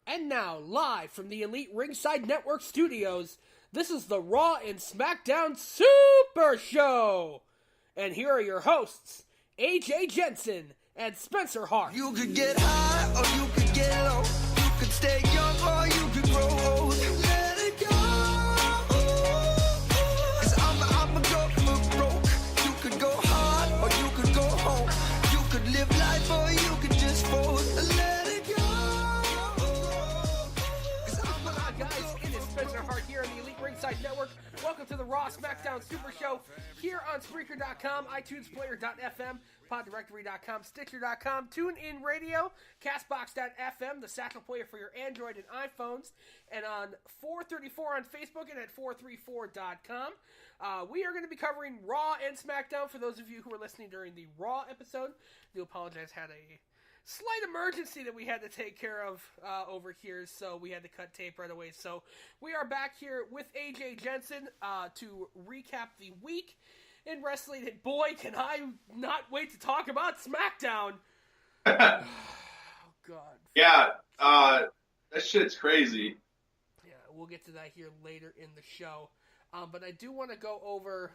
And now, live from the Elite Ringside Network studios, this is the Raw and Smackdown Super Show! And here are your hosts, AJ Jensen and Spencer Hart. You could get high or you could get low. You could stay young or you could grow old. Let it go. 'Cause I'ma go for broke. You could go hard or you could go home. You could live life or you could just fold. Let it go. Guys, it is Spencer Hart here on the Elite Ringside Network. Welcome to the Raw Smackdown Super Show here on Spreaker.com, iTunesPlayer.fm, PodDirectory.com, Stitcher.com, TuneIn Radio, Castbox.fm, the Satchel Player for your Android and iPhones, and on 434 on Facebook and at 434.com. We are going to be covering Raw and Smackdown. For those of you who were listening during the Raw episode, I do apologize, had a slight emergency that we had to take care of over here, so we had to cut tape right away. So we are back here with AJ Jensen to recap the week in wrestling, and boy, can I not wait to talk about SmackDown. Oh, God. Yeah, that shit's crazy. Yeah, we'll get to that here later in the show. But I do want to go over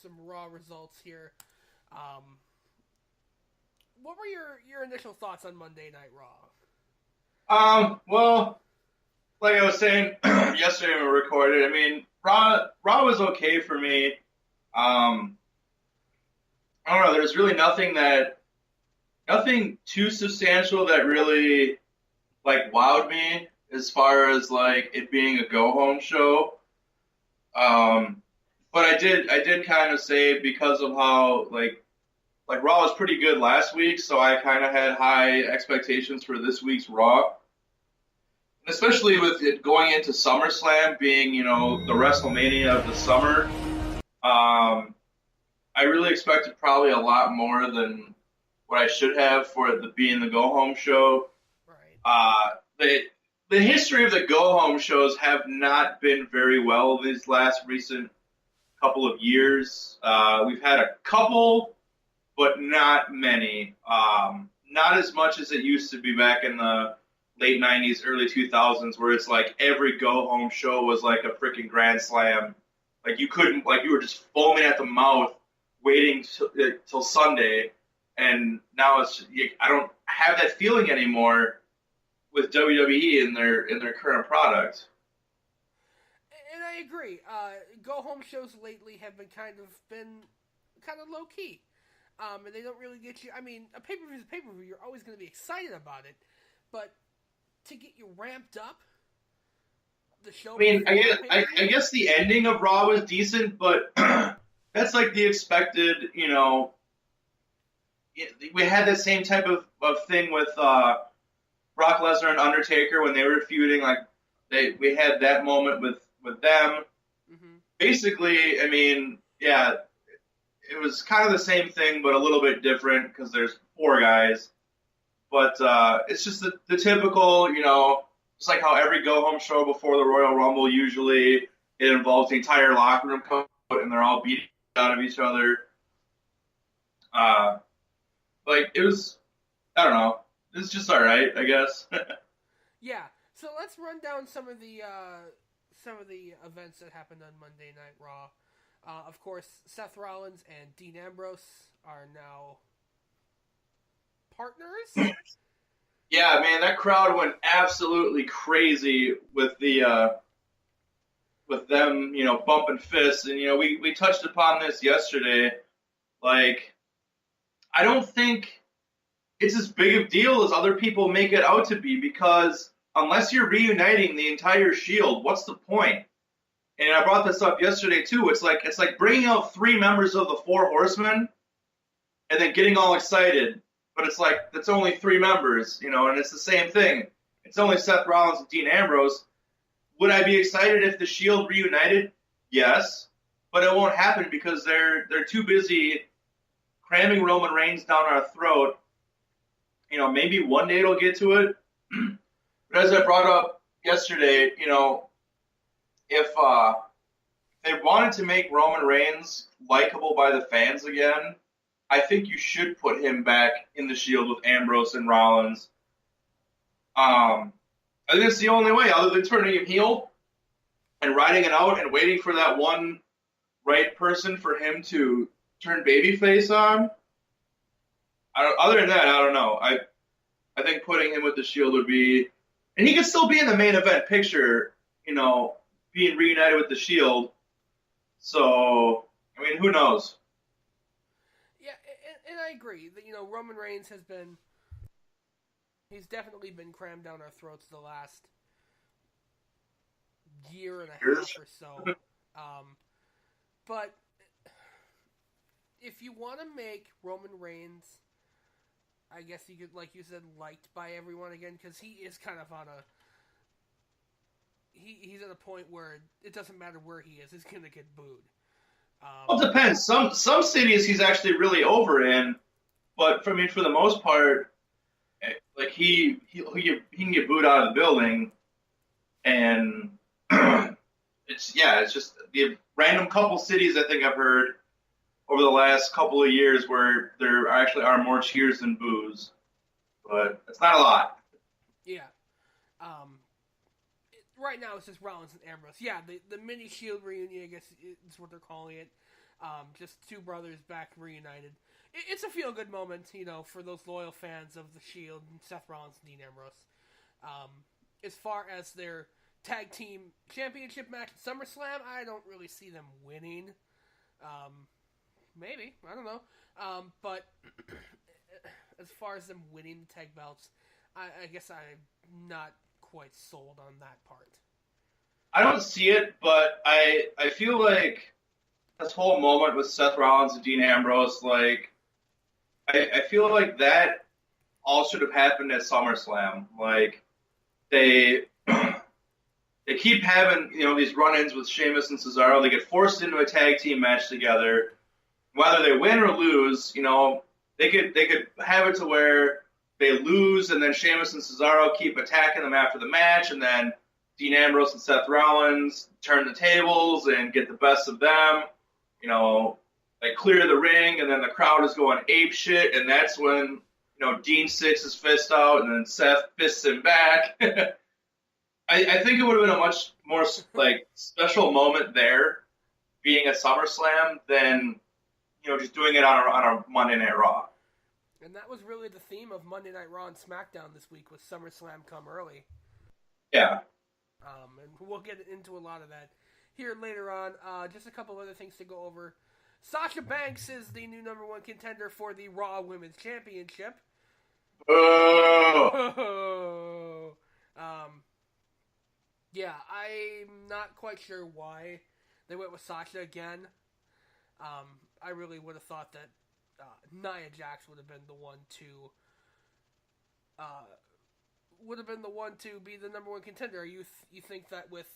some Raw results here. What were your initial thoughts on Monday Night Raw? Well, like I was saying yesterday when we recorded, I mean, Raw was okay for me. I don't know, there's really nothing too substantial that really, like, wowed me as far as, like, it being a go-home show. But I did kind of say, because of how, like Raw was pretty good last week, so I kind of had high expectations for this week's Raw. And especially with it going into SummerSlam being, you know, the WrestleMania of the summer, I really expected probably a lot more than what I should have for it being the go-home show. Right. The history of the go-home shows have not been very well these last recent couple of years. We've had a couple, but not many. Not as much as it used to be back in the late 90s, early 2000s, where it's like every go-home show was like a freaking Grand Slam. Like you were just foaming at the mouth waiting till Sunday. And now I don't have that feeling anymore with WWE in their current product. And I agree. Go-home shows lately have been kind of low key. And they don't really get you. I mean, a pay-per-view is a pay-per-view. You're always going to be excited about it, but to get you ramped up, the show. I mean, I guess the ending of Raw was decent, but that's like the expected. You know, we had that same type of thing with Brock Lesnar and Undertaker when they were feuding. Like we had that moment with them. Mm-hmm. Basically, I mean, yeah. It was kind of the same thing, but a little bit different because there's 4 guys. But it's just the typical, you know, it's like how every go-home show before the Royal Rumble, usually it involves the entire locker room come out and they're all beating out of each other. Like, it was, I don't know, it was just all right, I guess. Yeah, so let's run down some of the events that happened on Monday Night Raw. Of course, Seth Rollins and Dean Ambrose are now partners. Yeah, man, that crowd went absolutely crazy with them, you know, bumping fists. And, you know, we touched upon this yesterday. Like, I don't think it's as big of a deal as other people make it out to be, because unless you're reuniting the entire Shield, what's the point? And I brought this up yesterday too. It's like bringing out 3 members of the 4 Horsemen, and then getting all excited. But it's like it's only 3 members, you know, and it's the same thing. It's only Seth Rollins and Dean Ambrose. Would I be excited if the Shield reunited? Yes, but it won't happen because they're too busy cramming Roman Reigns down our throat. You know, maybe one day it'll get to it. But as I brought up yesterday, you know, if they wanted to make Roman Reigns likable by the fans again, I think you should put him back in the Shield with Ambrose and Rollins. I think it's the only way, other than turning him heel and riding it out and waiting for that one right person for him to turn babyface on. Other than that, I don't know. I think putting him with the Shield would be, and he could still be in the main event picture, being reunited with the Shield. So, I mean, who knows? Yeah, and I agree that Roman Reigns he's definitely been crammed down our throats the last year and a half or so. But if you want to make Roman Reigns, I guess you could, like you said, liked by everyone again, because he is kind of on a... He's at a point where it doesn't matter where he is, he's going to get booed. Well, it depends. Some cities he's actually really over in, but for the most part, like he can get booed out of the building, and it's just the random couple cities I think I've heard over the last couple of years where there actually are more cheers than boos, but it's not a lot. Yeah. Right now it's just Rollins and Ambrose. Yeah, the mini Shield reunion, I guess is what they're calling it. Just two brothers back reunited. It's a feel-good moment, for those loyal fans of the Shield, Seth Rollins and Dean Ambrose. As far as their tag team championship match at SummerSlam, I don't really see them winning. Maybe, I don't know. But as far as them winning the tag belts, I guess I'm not quite sold on that part. I don't see it, but I feel like this whole moment with Seth Rollins and Dean Ambrose, like, I feel like that all should have happened at SummerSlam. Like, they keep having, these run-ins with Sheamus and Cesaro. They get forced into a tag team match together. Whether they win or lose, they could have it to where they lose, and then Sheamus and Cesaro keep attacking them after the match, and then Dean Ambrose and Seth Rollins turn the tables and get the best of them. They clear the ring, and then the crowd is going ape shit, and that's when, Dean sticks his fist out, and then Seth fists him back. I think it would have been a much more, special moment there, being at SummerSlam, than, just doing it on a Monday Night Raw. And that was really the theme of Monday Night Raw and SmackDown this week, was SummerSlam come early. Yeah. And we'll get into a lot of that here later on. Just a couple other things to go over. Sasha Banks is the new number one contender for the Raw Women's Championship. Oh! Yeah, I'm not quite sure why they went with Sasha again. I really would have thought that Nia Jax would have been the one to be the number one contender. You think that with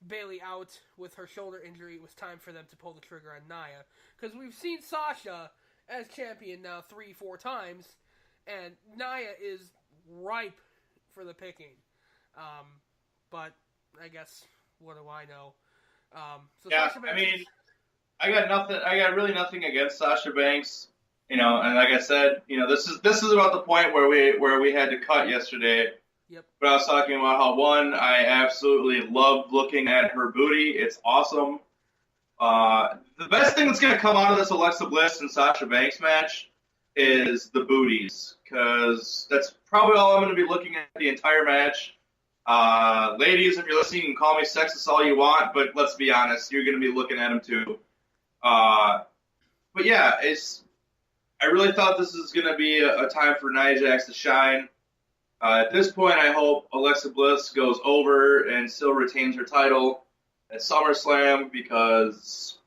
Bayley out with her shoulder injury, it was time for them to pull the trigger on Nia? Because we've seen Sasha as champion now 3-4 times, and Nia is ripe for the picking. But I guess, what do I know? Sasha Banks, I got nothing. I got really nothing against Sasha Banks, and like I said, this is about the point where we had to cut yesterday. Yep. But I was talking about how, one, I absolutely love looking at her booty. It's awesome. The best thing that's going to come out of this Alexa Bliss and Sasha Banks match is the booties, because that's probably all I'm going to be looking at the entire match. Ladies, if you're listening, you can call me sexist all you want, but let's be honest, you're going to be looking at them too. But yeah, I really thought this was going to be a time for Nia Jax to shine. At this point, I hope Alexa Bliss goes over and still retains her title at SummerSlam, because,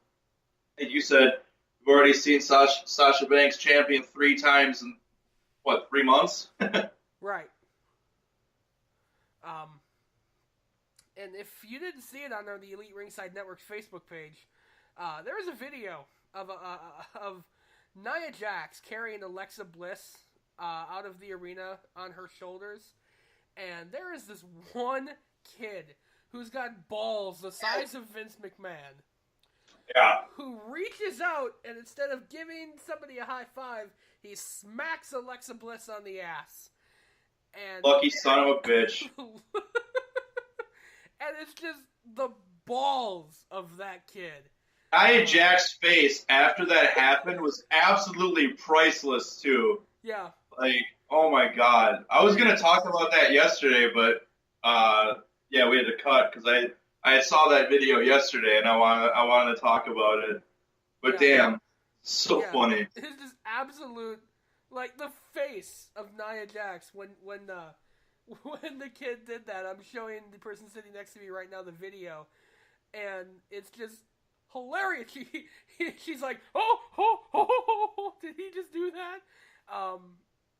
like you said, we've already seen Sasha Banks champion 3 times in, 3 months? Right. And if you didn't see it on the Elite Ringside Network's Facebook page, there was a video of Nia Jax carrying Alexa Bliss out of the arena on her shoulders, and there is this one kid who's got balls the size of Vince McMahon. Yeah. Who reaches out, and instead of giving somebody a high five, he smacks Alexa Bliss on the ass. And lucky son of a bitch. And it's just the balls of that kid. Nia Jax's face after that happened was absolutely priceless too. Yeah. Like, oh my god. I was gonna talk about that yesterday, but yeah, we had to cut because I saw that video yesterday and I wanted to talk about it. But damn, so funny. It's just absolute, like the face of Nia Jax when the kid did that. I'm showing the person sitting next to me right now the video, and it's just hilarious. She's like, oh, did he just do that?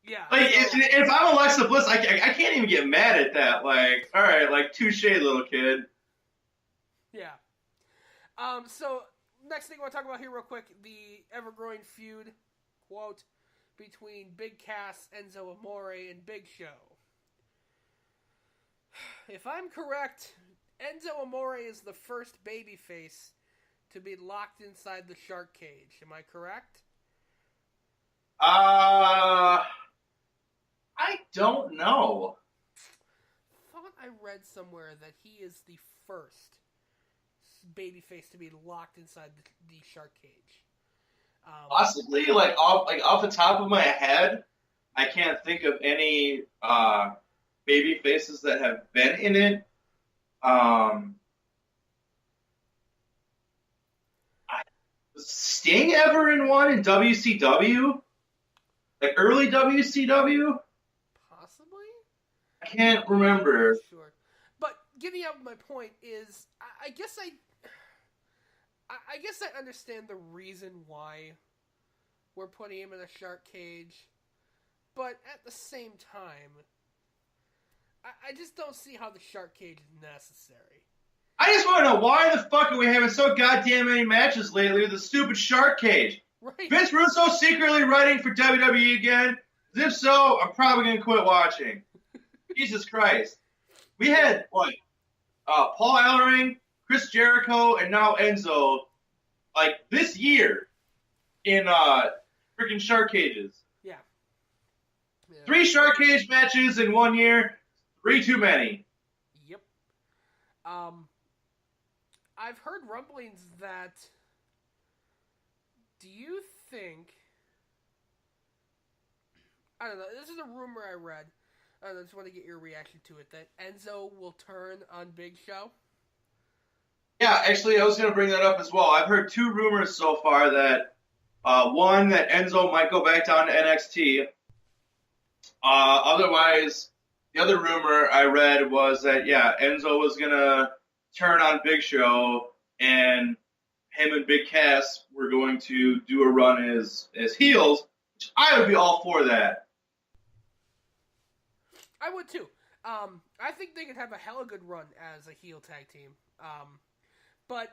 Yeah. Like, if I'm Alexa Bliss, I can't even get mad at that. Like, all right, like, touche, little kid. Yeah. So, next thing I want to talk about here real quick, the ever-growing feud, quote, between Big Cass, Enzo Amore, and Big Show. If I'm correct, Enzo Amore is the first babyface to be locked inside the shark cage. Am I correct? I don't know. Thought I read somewhere that he is the first babyface to be locked inside the shark cage. Possibly, like off the top of my head, I can't think of any baby faces that have been in it. Was Sting ever in one in WCW? Like early WCW? Possibly? I can't remember. Sure. But getting out my point is, I guess I understand the reason why we're putting him in a shark cage, but at the same time, I just don't see how the shark cage is necessary. I just want to know, why the fuck are we having so goddamn many matches lately with the stupid shark cage? Right. Vince Russo secretly writing for WWE again? If so, I'm probably going to quit watching. Jesus Christ. We had, Paul Ellering, Chris Jericho, and now Enzo, like, this year in freaking shark cages. Yeah. 3 shark cage matches in 1 year, 3 too many. Yep. I've heard rumblings that, do you think, I don't know, this is a rumor I read, I just want to get your reaction to it, that Enzo will turn on Big Show? Yeah, actually, I was going to bring that up as well. I've heard 2 rumors so far that, one, that Enzo might go back down to NXT. Otherwise, the other rumor I read was that, Enzo was going to turn on Big Show, and him and Big Cass were going to do a run as heels, which I would be all for that. I would too. I think they could have a hella good run as a heel tag team. But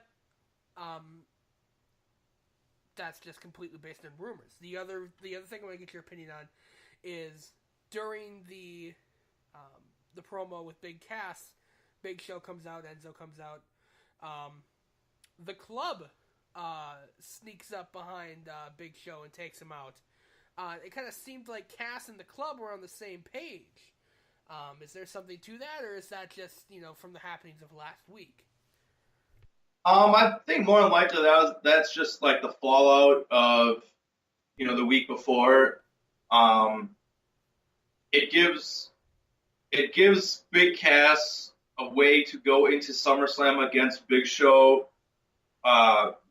that's just completely based on rumors. The other thing I want to get your opinion on is during the promo with Big Cass, Big Show comes out, Enzo comes out. The club sneaks up behind Big Show and takes him out. It kind of seemed like Cass and the club were on the same page. Is there something to that, or is that just, from the happenings of last week? I think more than likely that's just like the fallout of, the week before. It gives Big Cass a way to go into SummerSlam against Big Show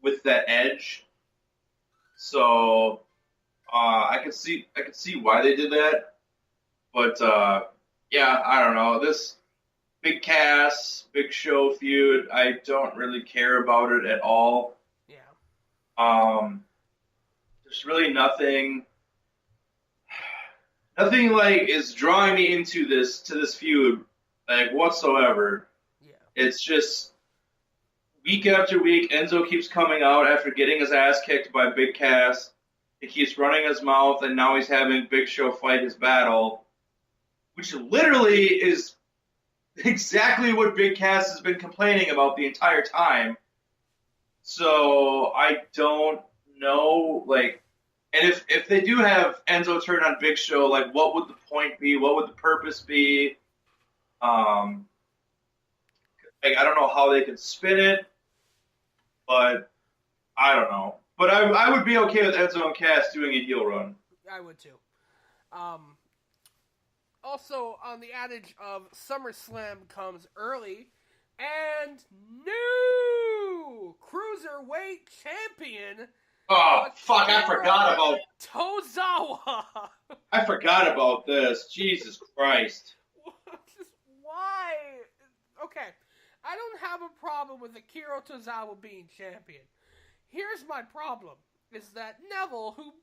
with that edge. So I could see why they did that. But I don't know. This Big Cass, Big Show feud, I don't really care about it at all. Yeah. There's really nothing like is drawing me into this feud, like, whatsoever. Yeah. It's just week after week, Enzo keeps coming out after getting his ass kicked by Big Cass. He keeps running his mouth, and now he's having Big Show fight his battle, which literally is exactly what Big Cass has been complaining about the entire time. So I don't know, like, And if they do have Enzo turn on Big Show, like, what would the point be? What would the purpose be? Like, I don't know how they could spin it, but I don't know. But I would be okay with Enzo and Cass doing a heel run. I would too. Also, on the adage of SummerSlam comes early, and new Cruiserweight Champion. Oh, fuck, I forgot about Tozawa. I forgot about this. Jesus Christ. Why? Okay, I don't have a problem with Akira Tozawa being champion. Here's my problem, is that Neville, who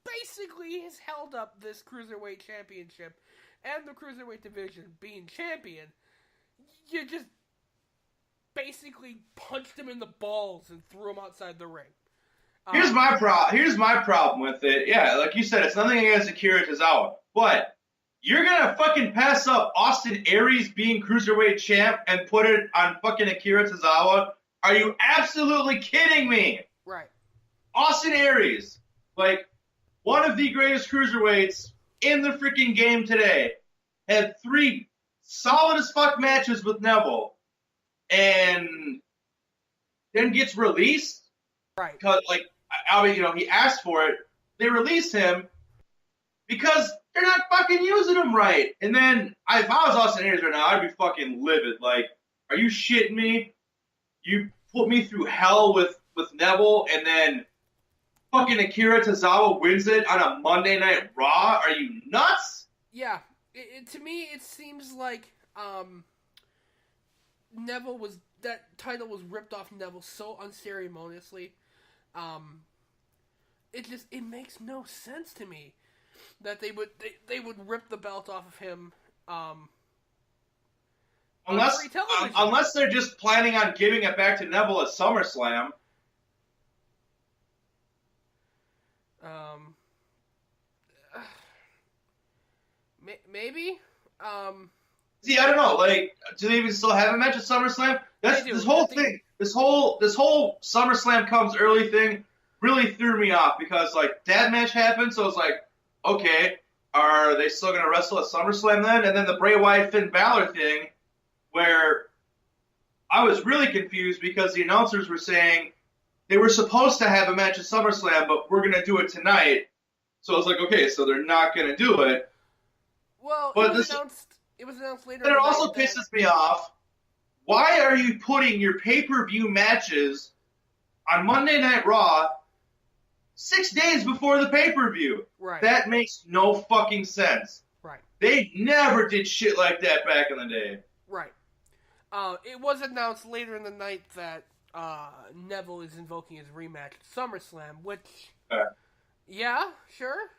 basically has held up this Cruiserweight Championship and the Cruiserweight Division being champion, you just basically punched him in the balls and threw him outside the ring. Here's my problem with it. Yeah, like you said, it's nothing against Akira Tozawa, but you're gonna fucking pass up Austin Aries being Cruiserweight champ and put it on fucking Akira Tozawa? Are you absolutely kidding me? Right. Austin Aries, like, one of the greatest cruiserweights in the freaking game today, had 3 solid as fuck matches with Neville, and then gets released. Right. Because, like, I mean, you know, he asked for it. They release him because they're not fucking using him right. And then, if I was Austin Aries right now, I'd be fucking livid. Like, are you shitting me? You put me through hell with Neville, and then fucking Akira Tozawa wins it on a Monday Night Raw? Are you nuts? Yeah. To me, it seems like that title was ripped off Neville so unceremoniously. It makes no sense to me that they would rip the belt off of him. Unless they're just planning on giving it back to Neville at SummerSlam. Maybe. See, I don't know. Like, do they even still have a match at SummerSlam? This whole thing, this whole SummerSlam comes early thing, really threw me off because, like, that match happened, so it's like, okay, are they still gonna wrestle at SummerSlam then? And then the Bray Wyatt Finn Balor thing, where I was really confused because the announcers were saying they were supposed to have a match at SummerSlam, but we're gonna do it tonight. So I was like, okay, so they're not gonna do it. Well, but it was announced later. But it also pisses me off. Why are you putting your pay-per-view matches on Monday Night Raw 6 days before the pay-per-view? Right. That makes no fucking sense. Right. They never did shit like that back in the day. Right. It was announced later in the night that Neville is invoking his rematch at SummerSlam, which... Yeah, sure.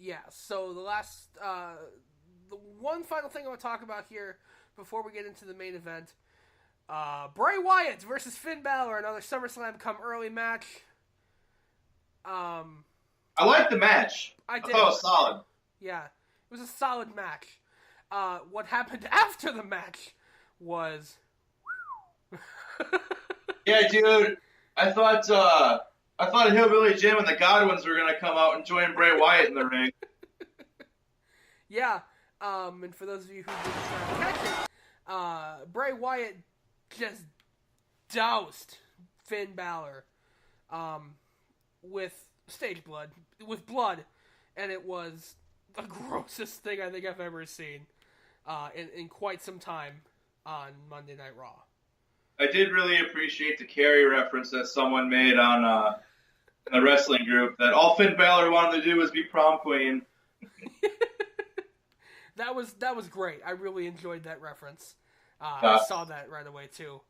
Yeah, so the one final thing I want to talk about here before we get into the main event, Bray Wyatt versus Finn Balor, another SummerSlam come early match. I liked the match. I thought it was solid. Yeah, it was a solid match. What happened after the match was... Yeah, dude, I thought Hillbilly Jim and the Godwins were going to come out and join Bray Wyatt in the ring. Yeah, and for those of you who didn't catch it, Bray Wyatt just doused Finn Balor with stage blood, and it was the grossest thing I think I've ever seen in quite some time on Monday Night Raw. I did really appreciate the Carrie reference that someone made on in the wrestling group, that all Finn Balor wanted to do was be prom queen. That was great. I really enjoyed that reference. I saw that right away too.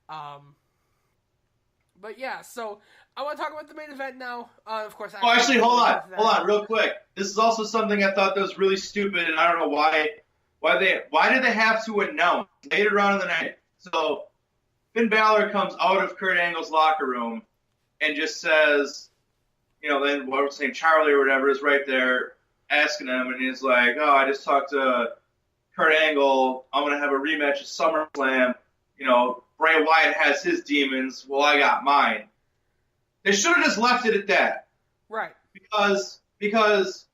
But yeah, so I want to talk about the main event now. Of course. Actually, hold on, real quick. This is also something I thought that was really stupid, and I don't know why did they have to announce later on in the night? So Finn Balor comes out of Kurt Angle's locker room and just says, you know, then what was his name, Charlie or whatever, is right there asking him, and he's like, oh, I just talked to Kurt Angle. I'm going to have a rematch at SummerSlam. You know, Bray Wyatt has his demons. Well, I got mine. They should have just left it at that. Right. Because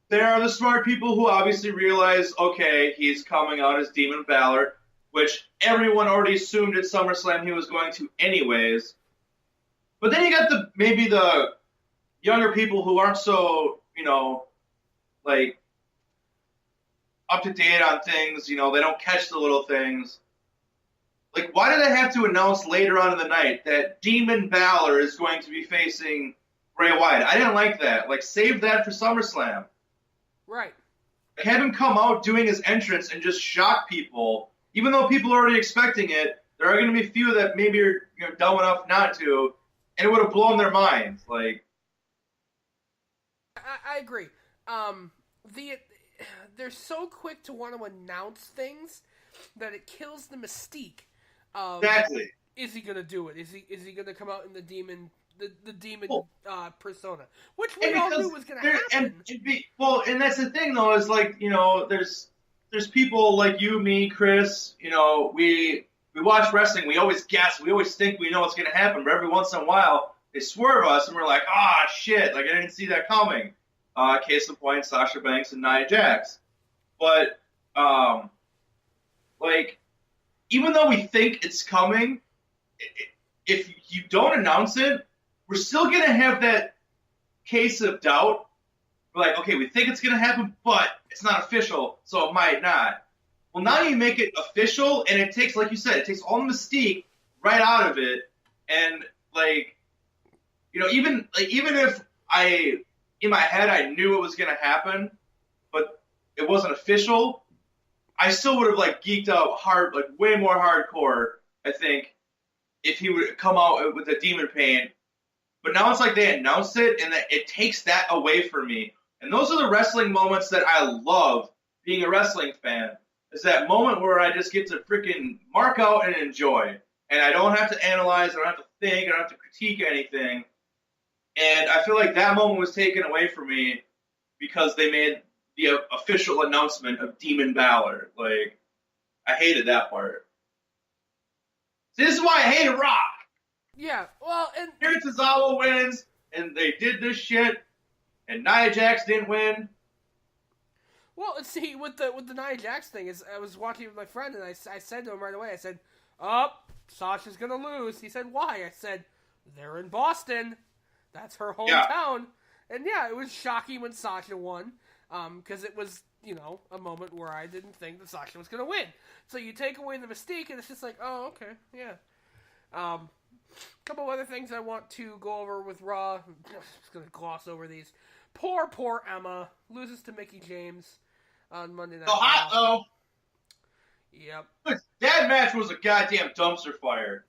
there are the smart people who obviously realize, okay, he's coming out as Demon Balor, which everyone already assumed at SummerSlam he was going to anyways. But then you got maybe the younger people who aren't so, like, up to date on things, they don't catch the little things. Like, why do they have to announce later on in the night that Demon Balor is going to be facing Bray Wyatt? I didn't like that. Like, save that for SummerSlam. Right. Like, have him come out doing his entrance and just shock people. Even though people are already expecting it, there are going to be a few that maybe are dumb enough not to, and it would have blown their minds. Like, I agree. They're so quick to want to announce things that it kills the mystique. Exactly. Is he gonna do it? Is he gonna come out in the demon persona? Which we all knew was gonna happen. And that's the thing though, is like, there's people like you, me, Chris, we watch wrestling, we always guess, we always think we know what's gonna happen, but every once in a while they swerve us and we're like, shit, like I didn't see that coming. Case in point, Sasha Banks and Nia Jax. But like, even though we think it's coming, if you don't announce it, we're still going to have that case of doubt. We're like, okay, we think it's going to happen, but it's not official, so it might not. Well, now you make it official, and it takes, like you said, it takes all the mystique right out of it. And, like, even if in my head I knew it was going to happen, but it wasn't official, I still would have, like, geeked out hard, like, way more hardcore, I think, if he would come out with a demon pain. But now it's like they announced it, and that it takes that away from me. And those are the wrestling moments that I love being a wrestling fan. It's that moment where I just get to freaking mark out and enjoy. And I don't have to analyze, I don't have to think, I don't have to critique anything. And I feel like that moment was taken away from me because they made the official announcement of Demon Balor. Like, I hated that part. See, this is why I hated Raw. Yeah, well, and Here Tozawa wins, and they did this shit, and Nia Jax didn't win. Well, see, with the Nia Jax thing, is I was watching with my friend, and I said to him right away, I said, Sasha's gonna lose. He said, why? I said, they're in Boston. That's her hometown. Yeah. And yeah, it was shocking when Sasha won, because it was, a moment where I didn't think that Sasha was going to win. So you take away the mystique, and it's just like, oh, okay, yeah. A couple other things I want to go over with Raw. I'm just going to gloss over these. Poor Emma loses to Mickie James on Monday Night Raw. Hot, though. Yep. That match was a goddamn dumpster fire.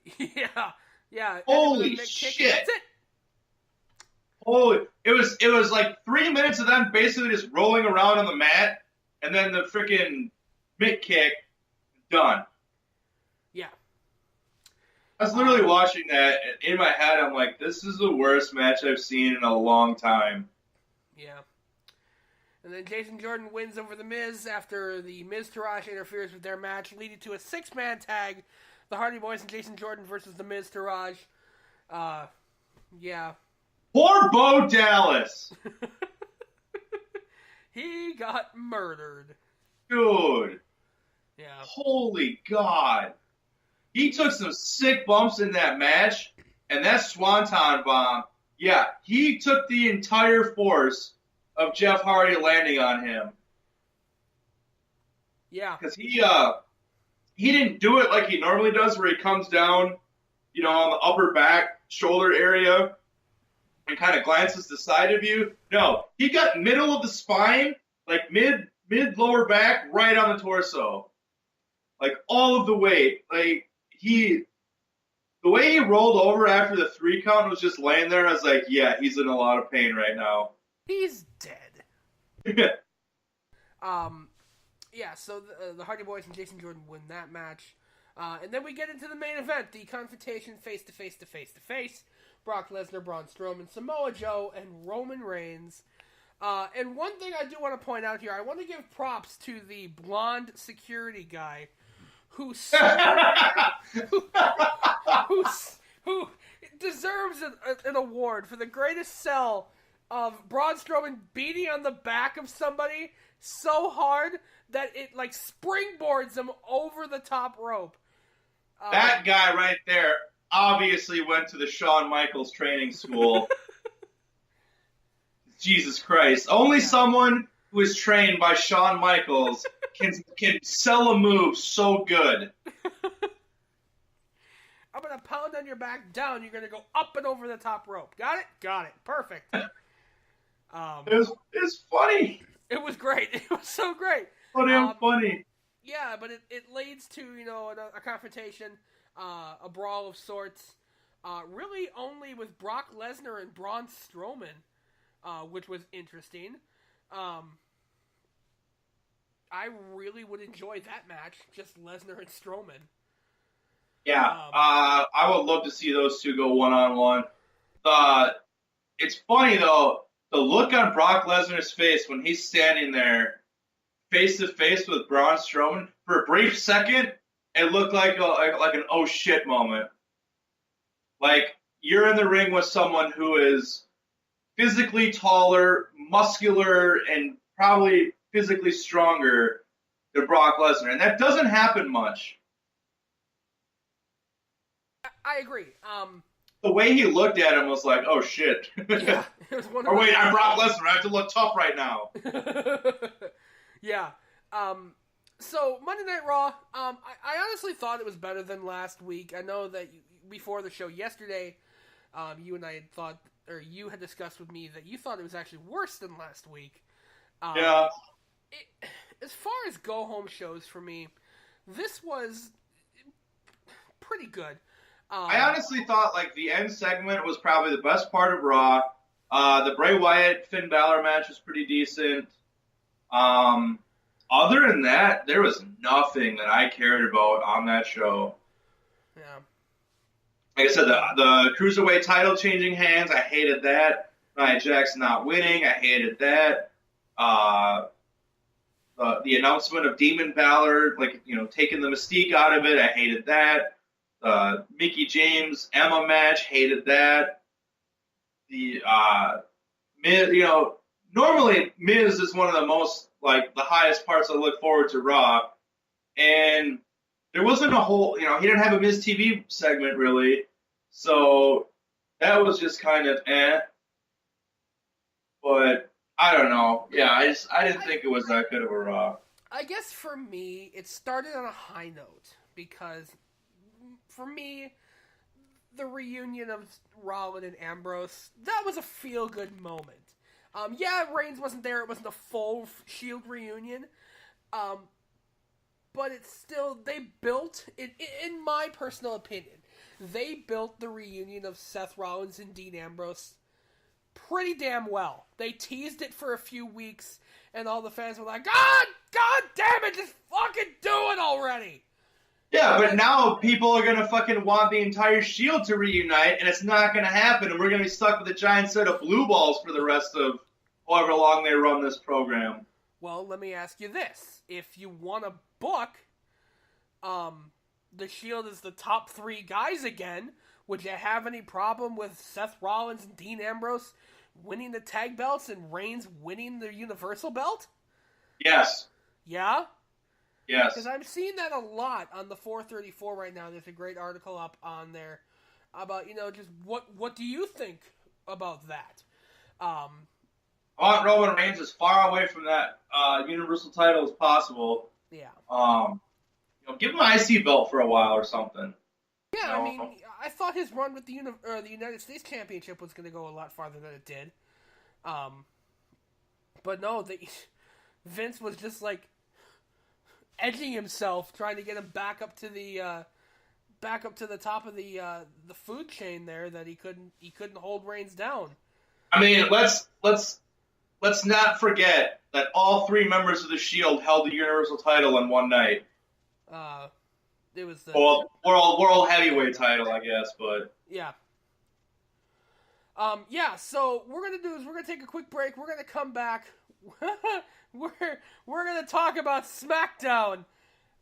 Yeah. Holy shit. That's it. Oh, it was like 3 minutes of them basically just rolling around on the mat, and then the freaking Mick kick, done. Yeah. I was literally watching that, and in my head, I'm like, this is the worst match I've seen in a long time. Yeah. And then Jason Jordan wins over The Miz after the Miz Taraj interferes with their match, leading to a 6-man tag. The Hardy Boys and Jason Jordan versus the Miz Taraj. Yeah. Poor Bo Dallas. He got murdered. Dude. Yeah. Holy God. He took some sick bumps in that match, and that Swanton bomb, yeah, he took the entire force of Jeff Hardy landing on him. Yeah. Because he didn't do it like he normally does, where he comes down, on the upper back shoulder area, and kind of glances to the side of you. No, he got middle of the spine, like mid lower back, right on the torso. Like all of the weight. Like the way he rolled over after the 3 count was just laying there. I was like, yeah, he's in a lot of pain right now. He's dead. Yeah, so the Hardy Boys and Jason Jordan win that match. And then we get into the main event, the confrontation face-to-face. Brock Lesnar, Braun Strowman, Samoa Joe, and Roman Reigns. And one thing I do want to point out here, I want to give props to the blonde security guy who deserves an award for the greatest sell of Braun Strowman beating on the back of somebody so hard that it like springboards him over the top rope. That guy right there obviously went to the Shawn Michaels training school. Jesus Christ. Only someone who is trained by Shawn Michaels can sell a move so good. I'm going to pound on your back down. You're going to go up and over the top rope. Got it? Got it. Perfect. It was funny. It was great. It was so great. Funny. Yeah, but it leads to, a confrontation, a brawl of sorts. Really only with Brock Lesnar and Braun Strowman, which was interesting. I really would enjoy that match, just Lesnar and Strowman. Yeah, I would love to see those two go one-on-one. It's funny, though, the look on Brock Lesnar's face when he's standing there face-to-face with Braun Strowman, for a brief second, it looked like an oh shit moment. Like, you're in the ring with someone who is physically taller, muscular, and probably physically stronger than Brock Lesnar. And that doesn't happen much. I agree. The way he looked at him was like, oh shit. Yeah, it was one of or wait, I'm Brock Lesnar. I have to look tough right now. Yeah. So, Monday Night Raw, I honestly thought it was better than last week. I know that before the show yesterday, you and I had thought, or you had discussed with me that you thought it was actually worse than last week. Yeah. As far as go-home shows for me, this was pretty good. I honestly thought, like, the end segment was probably the best part of Raw. The Bray Wyatt-Finn Balor match was pretty decent. Other than that, there was nothing that I cared about on that show. Yeah. Like I said, the Cruiserweight title changing hands, I hated that. Nia Jax not winning, I hated that. The announcement of Demon Balor, taking the mystique out of it, I hated that. Mickie James Emma match, hated that. The Miz, normally Miz is one of the most the highest parts I look forward to Raw, and there wasn't a whole, he didn't have a Miz TV segment really, so that was just kind of But I don't know. Yeah, I didn't think it was that good of a Raw. I guess for me, it started on a high note because for me, the reunion of Rollins and Ambrose, that was a feel-good moment. Yeah, Reigns wasn't there. It wasn't a full Shield reunion. But it's still, they built, in my personal opinion, they built the reunion of Seth Rollins and Dean Ambrose pretty damn well. They teased it for a few weeks, and all the fans were like, God damn it, just fucking do it already! Yeah, but now people are going to fucking want the entire Shield to reunite, and it's not going to happen, and we're going to be stuck with a giant set of blue balls for the rest of however long they run this program. Well, let me ask you this. If you want to book the Shield as the top three guys again, would you have any problem with Seth Rollins and Dean Ambrose winning the tag belts and Reigns winning the Universal belt? Yes. Yeah? Yes. Because I'm seeing that a lot on the 434 right now. There's a great article up on there about, just what do you think about that? I want Roman Reigns as far away from that Universal title as possible. Yeah. Give him an IC belt for a while or something. Yeah, I mean, I thought his run with the United States Championship was going to go a lot farther than it did. But no, Vince was just edging himself, trying to get him back up to the top of the food chain there that he couldn't hold Reigns down. I mean, let's not forget that all three members of the Shield held the Universal title in one night. It was the world heavyweight title, I guess, but yeah. So we're gonna take a quick break. We're gonna come back. we're gonna talk about Smackdown.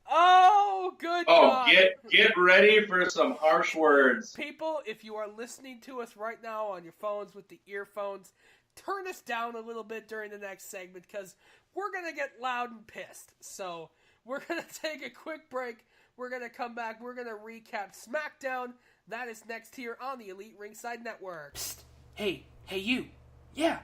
Oh, good Oh, God. get ready for some harsh words. People, if you are listening to us right now on your phones with the earphones, turn us down a little bit during the next segment because we're going to get loud and pissed. So we're going to take a quick break. We're going to come back. We're going to recap Smackdown. That is next here on the Elite Ringside Network. Psst. Hey you. Yeah,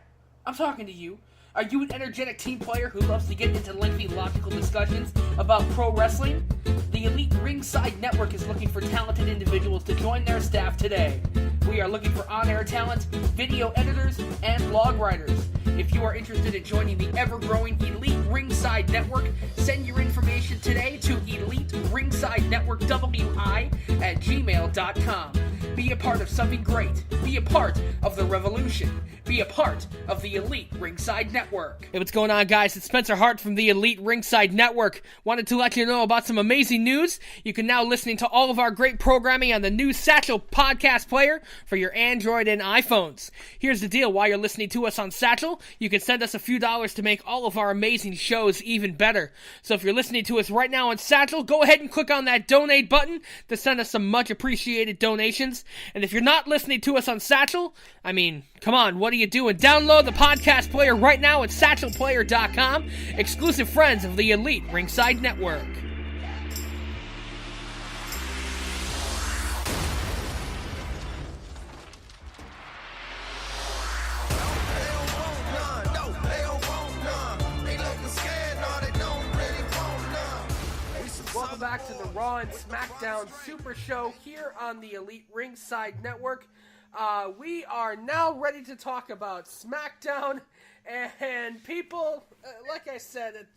I'm talking to you. Are you an energetic team player who loves to get into lengthy, logical discussions about pro wrestling? The Elite Ringside Network is looking for talented individuals to join their staff today. We are looking for on-air talent, video editors, and blog writers. If you are interested in joining the ever-growing Elite Ringside Network, send your information today to EliteRingsideNetworkWI@gmail.com. Be a part of something great. Be a part of the revolution. Be a part of the Elite Ringside Network. Hey, what's going on, guys? It's Spencer Hart from the Elite Ringside Network. Wanted to let you know about some amazing news. You can now listen to all of our great programming on the new Satchel podcast player for your Android and iPhones. Here's the deal. While you're listening to us on Satchel, you can send us a few dollars to make all of our amazing shows even better. So if you're listening to us right now on Satchel, go ahead and click on that donate button to send us some much appreciated donations. And if you're not listening to us on Satchel, I mean, come on, what are you doing? Download the podcast player right now at satchelplayer.com. Exclusive friends of the Elite Ringside Network. Welcome back to the Raw and Smackdown Super Show here on the Elite Ringside Network. We are now ready to talk about Smackdown, and people, like I said at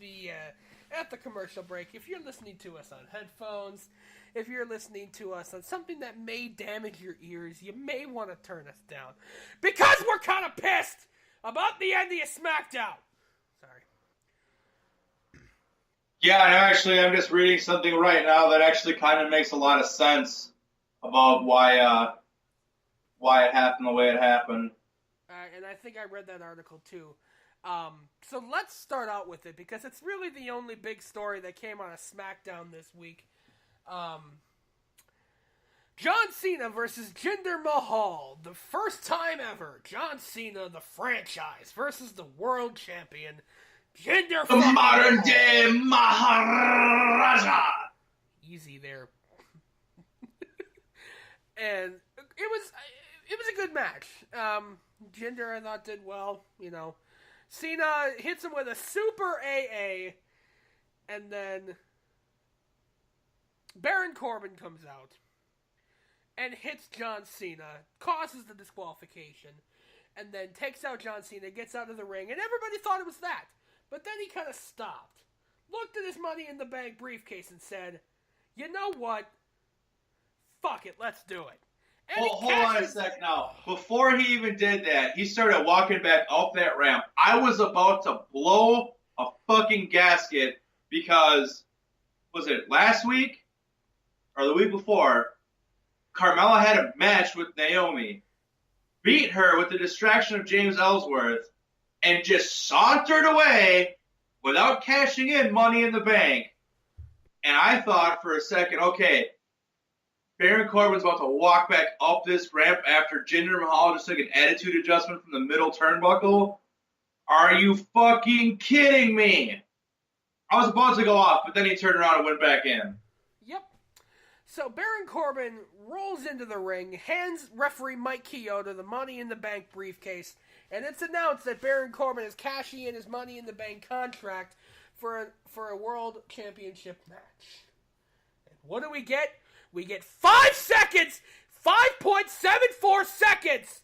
the commercial break, if you're listening to us on headphones, if you're listening to us on something that may damage your ears, you may want to turn us down, because we're kind of pissed about the ending of Smackdown. Sorry. Yeah, and actually, I'm just reading something right now that actually kind of makes a lot of sense about why it happened the way it happened. And I think I read that article too. So let's start out with it because it's really the only big story that came on a SmackDown this week. John Cena versus Jinder Mahal. The first time ever. John Cena, the franchise, versus the world champion, Jinder The modern day Maharaja. Easy there. And it was a good match. Jinder, I thought, did well. You know, Cena hits him with a super AA, and then Baron Corbin comes out and hits John Cena, causes the disqualification, and then takes out John Cena, gets out of the ring, and everybody thought it was that. But then he kind of stopped, looked at his Money in the Bank briefcase, and said, "You know what? Fuck it, let's do it." And Hold on a sec now. Before he even did that, he started walking back up that ramp. I was about to blow a fucking gasket because, was it last week or the week before, Carmella had a match with Naomi, beat her with the distraction of James Ellsworth, and just sauntered away without cashing in Money in the Bank. And I thought for a second, okay, Baron Corbin's about to walk back up this ramp after Jinder Mahal just took an attitude adjustment from the middle turnbuckle. Are you fucking kidding me? I was about to go off, but then he turned around and went back in. Yep. So Baron Corbin rolls into the ring, hands referee Mike Chioda the Money in the Bank briefcase, and it's announced that Baron Corbin is cashing in his Money in the Bank contract for a World Championship match. And what do we get? We get 5 seconds, 5.74 seconds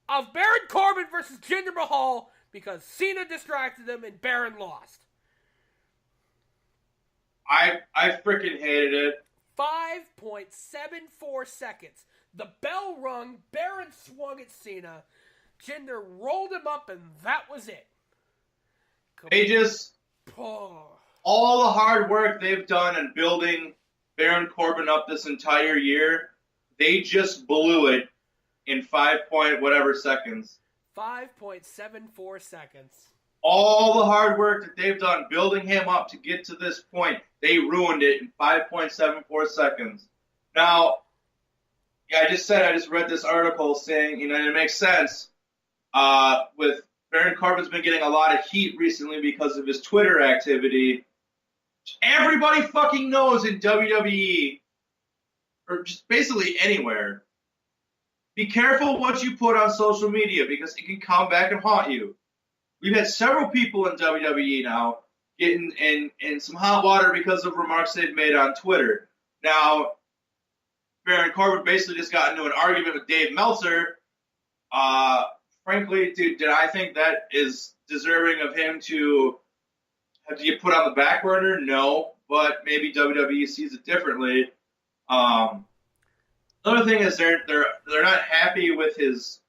of Baron Corbin versus Jinder Mahal because Cena distracted him and Baron lost. I freaking hated it. 5.74 seconds. The bell rung, Baron swung at Cena, Jinder rolled him up, and that was it. They just, all the hard work they've done in building Baron Corbin up this entire year, they just blew it in 5 point whatever seconds. 5.74 seconds. all the hard work that they've done building him up to get to this point, they ruined it in 5.74 seconds. Now, I just read this article saying, it makes sense. With Baron Corbin's been getting a lot of heat recently because of his Twitter activity. Everybody fucking knows in WWE, or just basically anywhere, be careful what you put on social media because it can come back and haunt you. We've had several people in WWE now getting in some hot water because of remarks they've made on Twitter. Now, Baron Corbin basically just got into an argument with Dave Meltzer. Frankly, dude, did I think that is deserving of him to have to get put on the back burner? No, but maybe WWE sees it differently. Another thing is they're not happy with his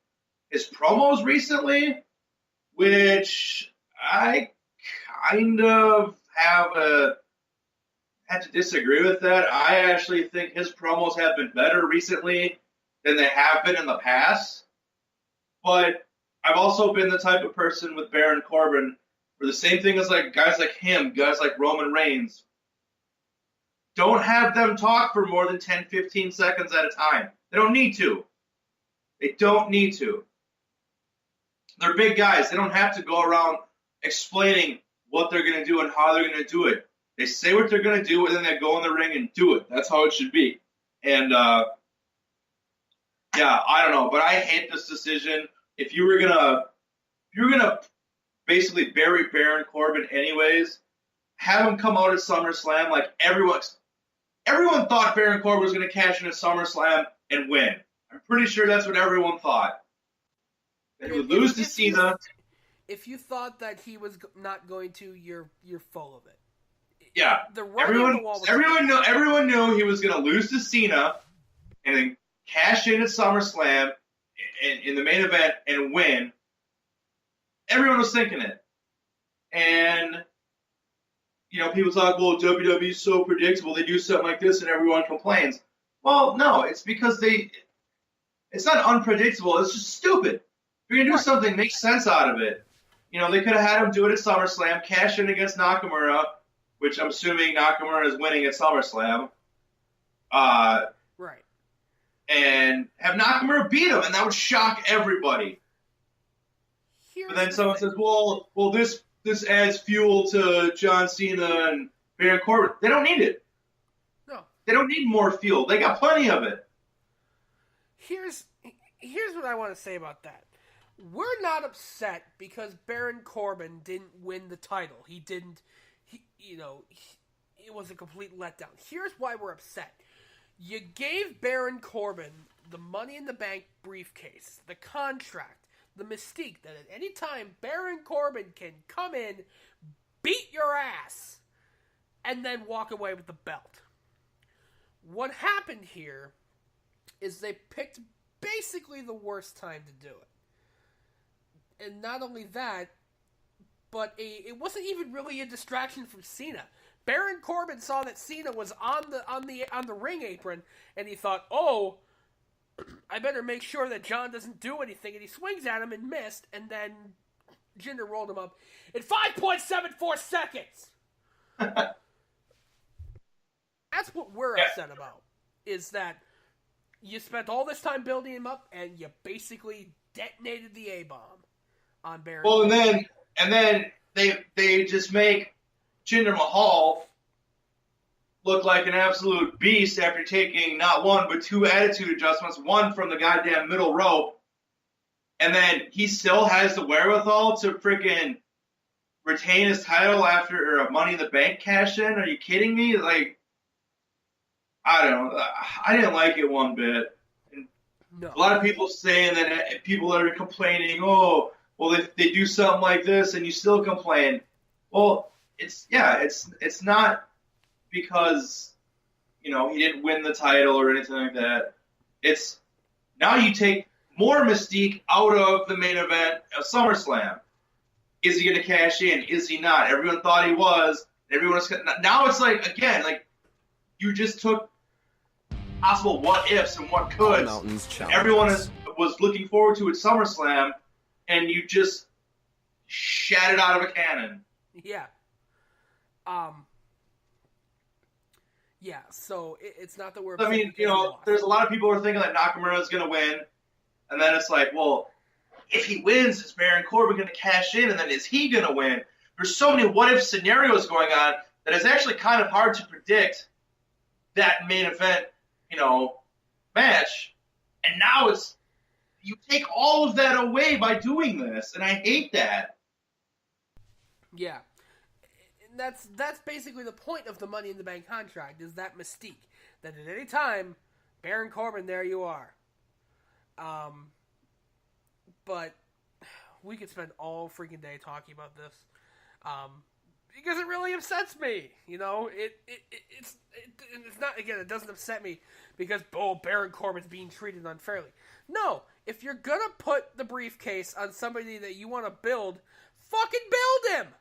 promos recently, which I kind of had to disagree with that. I actually think his promos have been better recently than they have been in the past. But I've also been the type of person with Baron Corbin where the same thing as like guys like him, guys like Roman Reigns, don't have them talk for more than 10, 15 seconds at a time. They don't need to. They don't need to. They're big guys. They don't have to go around explaining what they're going to do and how they're going to do it. They say what they're going to do, and then they go in the ring and do it. That's how it should be. And, I don't know. But I hate this decision. If you were gonna basically bury Baron Corbin anyways, have him come out at SummerSlam like everyone thought Baron Corbin was going to cash in at SummerSlam and win. I'm pretty sure that's what everyone thought. That he would lose to Cena. If you thought that he was not going to, you're full of it. Yeah, everyone knew he was going to lose to Cena and then cash in at SummerSlam in the main event and win. Everyone was thinking it. And, people thought, well, WWE's so predictable. They do something like this and everyone complains. Well, no, it's because it's not unpredictable. It's just stupid. If you're going to do something, make sense out of it. They could have had him do it at SummerSlam, cash in against Nakamura, which I'm assuming Nakamura is winning at SummerSlam. Right. And have Nakamura beat him, and that would shock everybody. But then someone says, well, this adds fuel to John Cena and Baron Corbin. They don't need it. No. They don't need more fuel. They got plenty of it. Here's what I want to say about that. We're not upset because Baron Corbin didn't win the title. He didn't, it was a complete letdown. Here's why we're upset. You gave Baron Corbin the Money in the Bank briefcase, the contract, the mystique that at any time Baron Corbin can come in, beat your ass, and then walk away with the belt. What happened here is they picked basically the worst time to do it. And not only that, but it wasn't even really a distraction from Cena. Baron Corbin saw that Cena was on the ring apron, and he thought, "Oh, I better make sure that John doesn't do anything." And he swings at him and missed, and then Jinder rolled him up in 5.74 seconds. That's what we're upset about. Is that you spent all this time building him up, and you basically detonated the A-bomb on Baron. Well, and then they just make Jinder Mahal look like an absolute beast after taking not one but two attitude adjustments, one from the goddamn middle rope, and then he still has the wherewithal to freaking retain his title after a Money in the Bank cash in. Are you kidding me? Like, I don't know. I didn't like it one bit. And no. A lot of people saying that people that are complaining, oh, well, if they do something like this and you still complain, well, it's not because, he didn't win the title or anything like that. It's now you take more mystique out of the main event of SummerSlam. Is he going to cash in? Is he not? Everyone thought he was. Now it's like, again, like you just took possible what ifs and what coulds. Everyone was looking forward to at SummerSlam, and you just shat it out of a cannon. Yeah. Yeah, so it's not that we're... I mean, there's a lot of people who are thinking that Nakamura is going to win, and then it's like, well, if he wins, is Baron Corbin going to cash in, and then is he going to win? There's so many what-if scenarios going on that it's actually kind of hard to predict that main event, match. And now you take all of that away by doing this, and I hate that. Yeah. That's basically the point of the Money in the Bank contract, is that mystique. That at any time, Baron Corbin, there you are. But we could spend all freaking day talking about this. Because it really upsets me. It's not, again, it doesn't upset me because, Baron Corbin's being treated unfairly. No, if you're gonna put the briefcase on somebody that you want to build, fucking build him!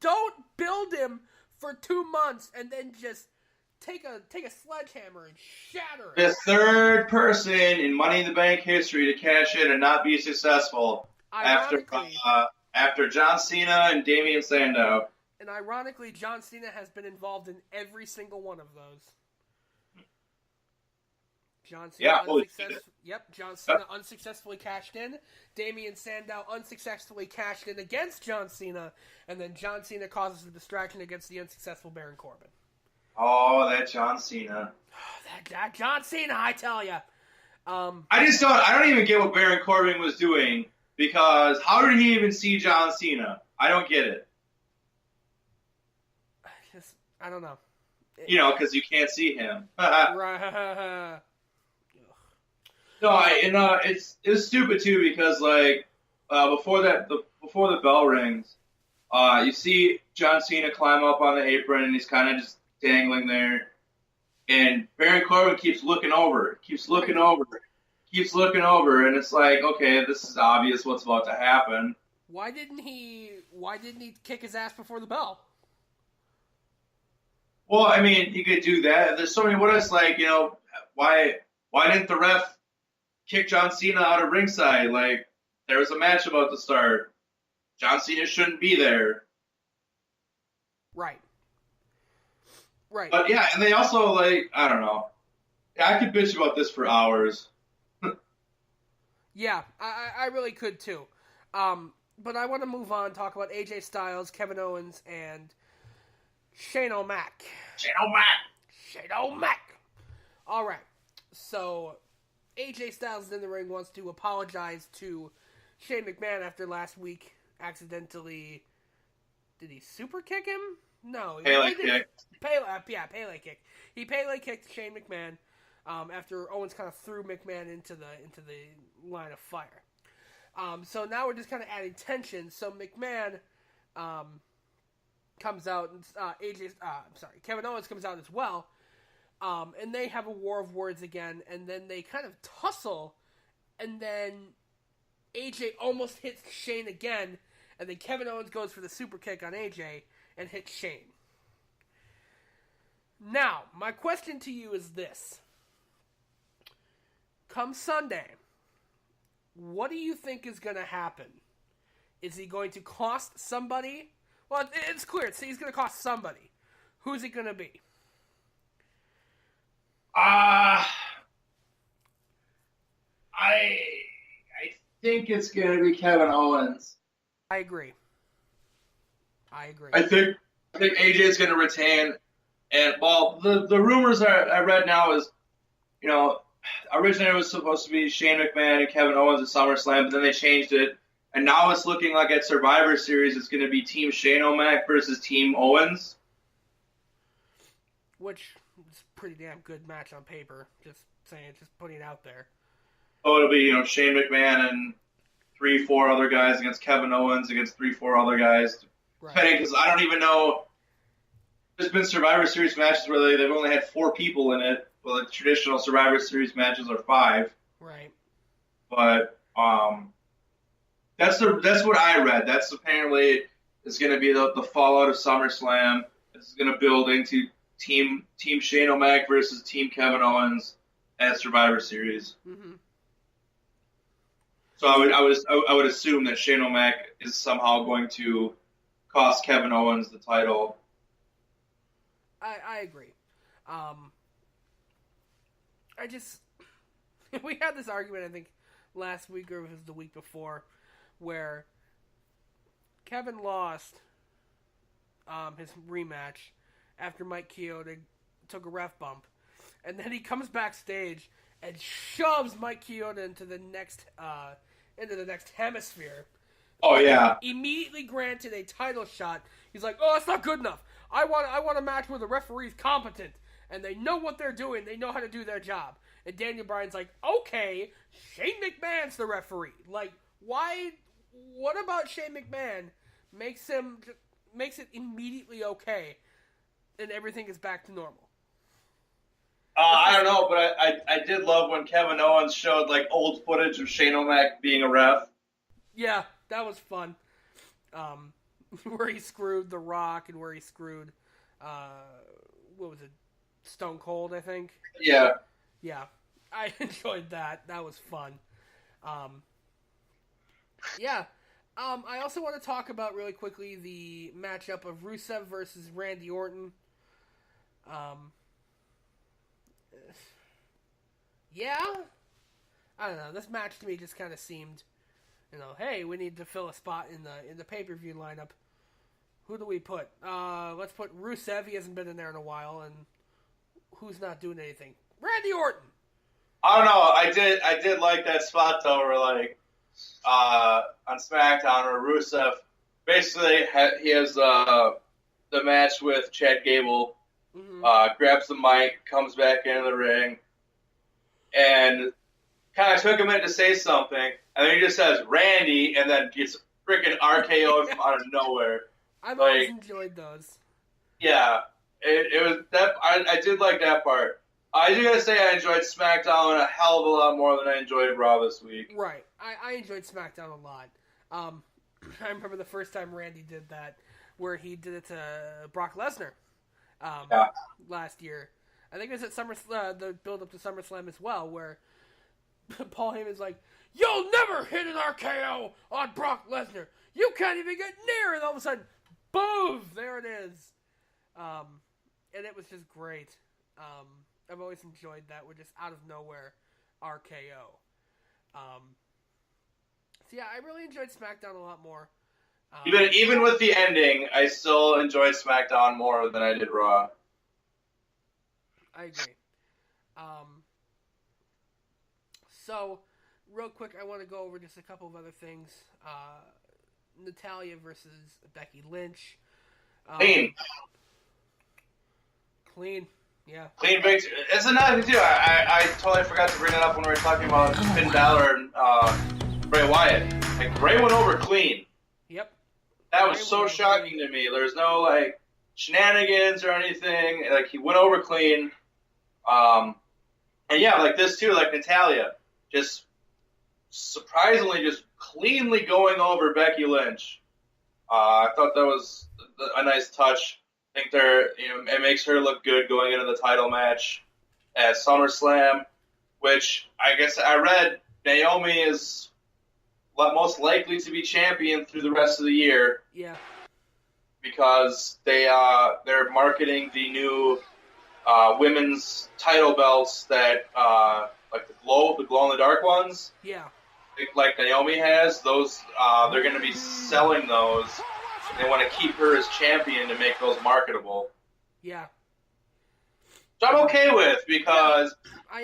Don't build him for 2 months and then just take a sledgehammer and shatter it. The third person in Money in the Bank history to cash in and not be successful after John Cena and Damien Sandow. And ironically, John Cena has been involved in every single one of those. John Cena unsuccessfully cashed in. Damien Sandow unsuccessfully cashed in against John Cena. And then John Cena causes a distraction against the unsuccessful Baron Corbin. Oh, that John Cena. that John Cena, I tell ya. I don't even get what Baron Corbin was doing, because how did he even see John Cena? I don't get it. I don't know. Because you can't see him. Right. No, it's stupid too, because before the bell rings, you see John Cena climb up on the apron and he's kind of just dangling there, and Baron Corbin keeps looking over, and it's like, okay, this is obvious what's about to happen. Why didn't he kick his ass before the bell? Well, I mean, he could do that. There's so many what ifs, why didn't the ref kick John Cena out of ringside? There was a match about to start. John Cena shouldn't be there. Right. But yeah, and they also, I don't know. I could bitch about this for hours. Yeah, I really could too. But I want to move on, talk about AJ Styles, Kevin Owens, and Shane O'Mac. All right. So, AJ Styles is in the ring, wants to apologize to Shane McMahon after last week accidentally... Did he super kick him? No. Pele kick. Pele kick. He Pele kicked Shane McMahon after Owens kind of threw McMahon into the line of fire. So now we're just kind of adding tension. So McMahon comes out, and Kevin Owens comes out as well, and they have a war of words again, and then they kind of tussle, and then AJ almost hits Shane again, and then Kevin Owens goes for the super kick on AJ and hits Shane. Now, my question to you is this. Come Sunday, what do you think is going to happen? Is he going to cost somebody? Well, it's clear. He's going to cost somebody. Who's it going to be? I think it's going to be Kevin Owens. I agree. I think AJ is going to retain. And, well, the rumors I read now is, originally it was supposed to be Shane McMahon and Kevin Owens at SummerSlam, but then they changed it. And now it's looking like at Survivor Series it's going to be Team Shane O'Mac versus Team Owens. Which is a pretty damn good match on paper. Just saying, just putting it out there. Oh, it'll be, Shane McMahon and 3-4 other guys against Kevin Owens against 3-4 other guys. Right. Because I don't even know. There's been Survivor Series matches where they've only had 4 people in it. Well, the traditional Survivor Series matches are 5. Right. But that's what I read. That's apparently is going to be the fallout of SummerSlam. This is going to build into Team Shane O'Mac versus Team Kevin Owens at Survivor Series. Mm-hmm. So I would assume that Shane O'Mac is somehow going to cost Kevin Owens the title. I agree. We had this argument, I think, last week or it was the week before, where Kevin lost his rematch after Mike Chioda took a ref bump, and then he comes backstage and shoves Mike Chioda into the next hemisphere. Oh yeah. Immediately granted a title shot. He's like, "Oh, that's not good enough. I want a match where the referee's competent and they know what they're doing. They know how to do their job." And Daniel Bryan's like, "Okay, Shane McMahon's the referee. Like, why? What about Shane McMahon makes it immediately okay, and everything is back to normal?" I don't know, but I did love when Kevin Owens showed like old footage of Shane O'Mac being a ref. Yeah, that was fun. Where he screwed The Rock and where he screwed, what was it, Stone Cold, I think? Yeah. Yeah, I enjoyed that. That was fun. Yeah. I also want to talk about really quickly the matchup of Rusev versus Randy Orton. Yeah, I don't know. This match to me just kind of seemed, hey, we need to fill a spot in the pay-per-view lineup. Who do we put? Let's put Rusev. He hasn't been in there in a while, and who's not doing anything? Randy Orton. I don't know. I did like that spot though, where like on SmackDown, where Rusev basically he has the match with Chad Gable, grabs the mic, comes back into the ring, and kind of took a minute to say something, and then he just says Randy, and then gets freaking RKO'd from out of nowhere. I've always enjoyed those. Yeah, it was that. I did like that part. I do gotta say I enjoyed SmackDown a hell of a lot more than I enjoyed Raw this week. Right, I enjoyed SmackDown a lot. I remember the first time Randy did that, where he did it to Brock Lesnar last year. I think it was at the build up to SummerSlam as well, where Paul Heyman's like, "You'll never hit an RKO on Brock Lesnar. You can't even get near." And all of a sudden, boom! There it is. And it was just great. I've always enjoyed that. We're just out of nowhere RKO. So yeah, I really enjoyed SmackDown a lot more. Even with the ending, I still enjoyed SmackDown more than I did Raw. I agree. So, real quick, I want to go over just a couple of other things. Natalya versus Becky Lynch. Clean. Yeah. Clean victory. It's another thing, too. I totally forgot to bring it up when we were talking about Finn Balor and Bray Wyatt. Like, Bray went over clean. Yep. That was so shocking to me. There's no, like, shenanigans or anything. Like, he went over clean. And, yeah, like this, too, like Natalya. Just surprisingly just cleanly going over Becky Lynch. I thought that was a nice touch. I think it makes her look good going into the title match at SummerSlam, which I guess I read Naomi is most likely to be champion through the rest of the year. Yeah. Because they're marketing the new women's title belts that like the glow in the dark ones. Yeah. Like Naomi has those. They're going to be selling those. They want to keep her as champion to make those marketable. Yeah. Which I'm okay with, because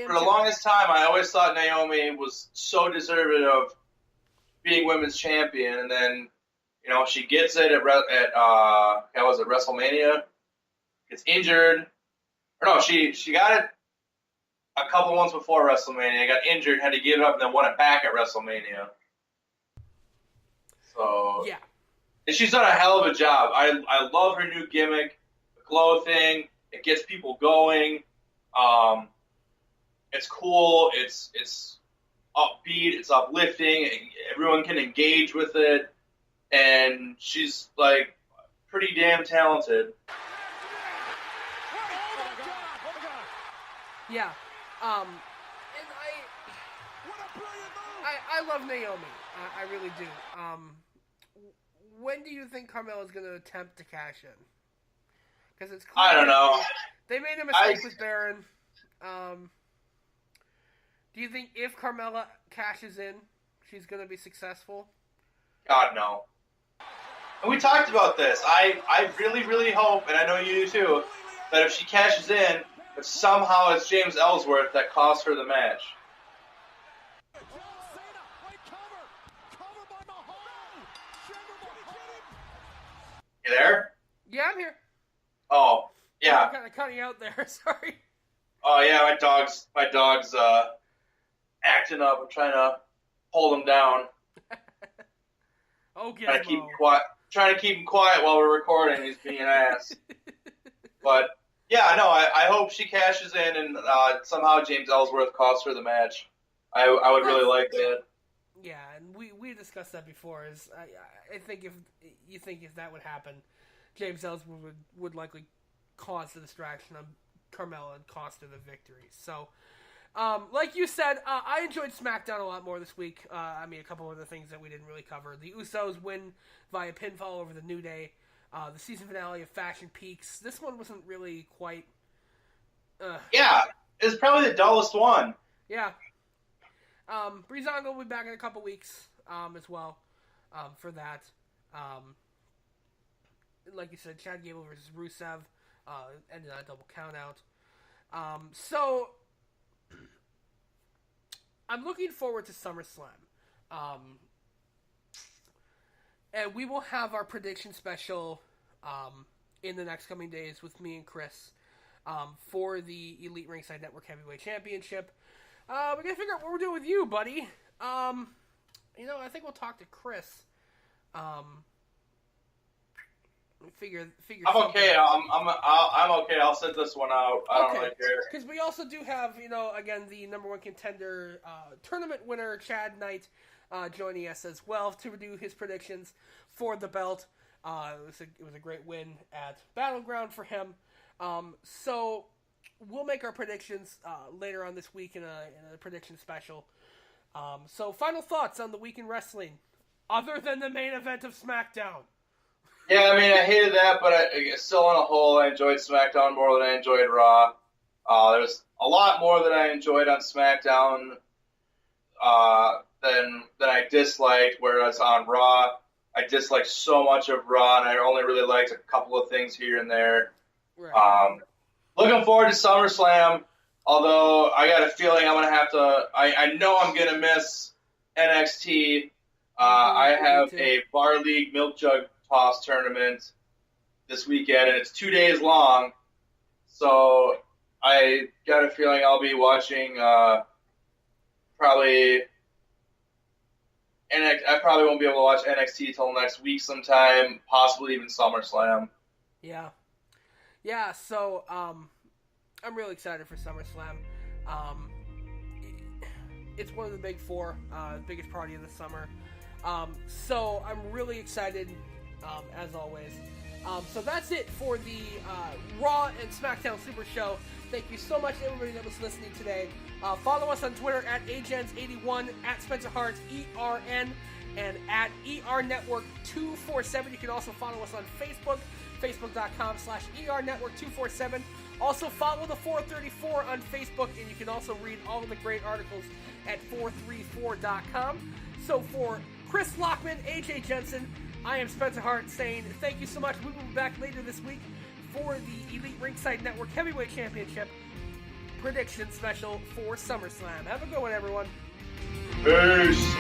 for the longest time I always thought Naomi was so deserving of being women's champion, and then she gets it at WrestleMania, gets injured. Or no, she got it a couple months before WrestleMania, got injured, had to give it up, and then won it back at WrestleMania. So yeah. And she's done a hell of a job. I love her new gimmick, the glow thing. It gets people going. It's cool. It's upbeat. It's uplifting. Everyone can engage with it, and she's like pretty damn talented. Yeah. And I love Naomi. I really do. When do you think Carmella's going to attempt to cash in? Because it's clear I don't know. They made a mistake with Baron. Do you think if Carmella cashes in, she's going to be successful? God, no. And we talked about this. I really, really hope, and I know you do too, that if she cashes in, that somehow it's James Ellsworth that costs her the match. You there? Yeah, I'm here. Oh, yeah. I'm kind of cutting out there. Sorry. Oh, yeah, my dog's acting up. I'm trying to hold him down. Okay. Trying to keep him quiet while we're recording. He's being an ass. But yeah, no, I hope she cashes in and somehow James Ellsworth costs her the match. I would really like that. Yeah, and we discussed that before. I think if that would happen, James Ellsworth would likely cause the distraction on Carmella and cost her the victory. So, like you said, I enjoyed Smackdown a lot more this week. A couple of the things that we didn't really cover. The Usos win via pinfall over the New Day. The season finale of Fashion Peaks. This one wasn't really quite... Yeah, it's probably the dullest one. Yeah. Breezango will be back in a couple weeks as well for that. Like you said, Chad Gable versus Rusev ended on a double countout. So, I'm looking forward to SummerSlam. And we will have our prediction special in the next coming days with me and Chris for the Elite Ringside Network Heavyweight Championship. We gotta figure out what we're doing with you, buddy. I think we'll talk to Chris. Figure. I'm okay. I'm okay. I'll sit this one out. I don't really care. Because we also do have, again, the number one contender tournament winner Chad Knight joining us as well to do his predictions for the belt. It was a great win at Battleground for him. So we'll make our predictions later on this week in a prediction special. So final thoughts on the week in wrestling, other than the main event of SmackDown. Yeah, I hated that, but still on a whole, I enjoyed SmackDown more than I enjoyed Raw. There's a lot more that I enjoyed on SmackDown than I disliked, whereas on Raw, I disliked so much of Raw, and I only really liked a couple of things here and there. Right. Looking forward to SummerSlam, although I got a feeling I'm going to have to... I know I'm going to miss NXT. I have a Bar League Milk Jug Toss tournament this weekend, and it's 2 days long, so I got a feeling I'll be watching probably... I probably won't be able to watch NXT till next week sometime, possibly even SummerSlam. Yeah. Yeah, so I'm really excited for SummerSlam. It's one of the big four, biggest party of the summer. So I'm really excited, as always. So that's it for the Raw and SmackDown Super Show. Thank you so much to everybody that was listening today. Follow us on Twitter at AGens81, at Spencer Hart, ERN, and at ERNetwork247. You can also follow us on Facebook, facebook.com/ERNetwork247. Also follow the 434 on Facebook, and you can also read all of the great articles at 434.com. So for Chris Lockman, AJ Jensen, I am Spencer Hart saying thank you so much. We will be back later this week for the Elite Ringside Network Heavyweight Championship prediction special for SummerSlam. Have a good one, everyone. Peace.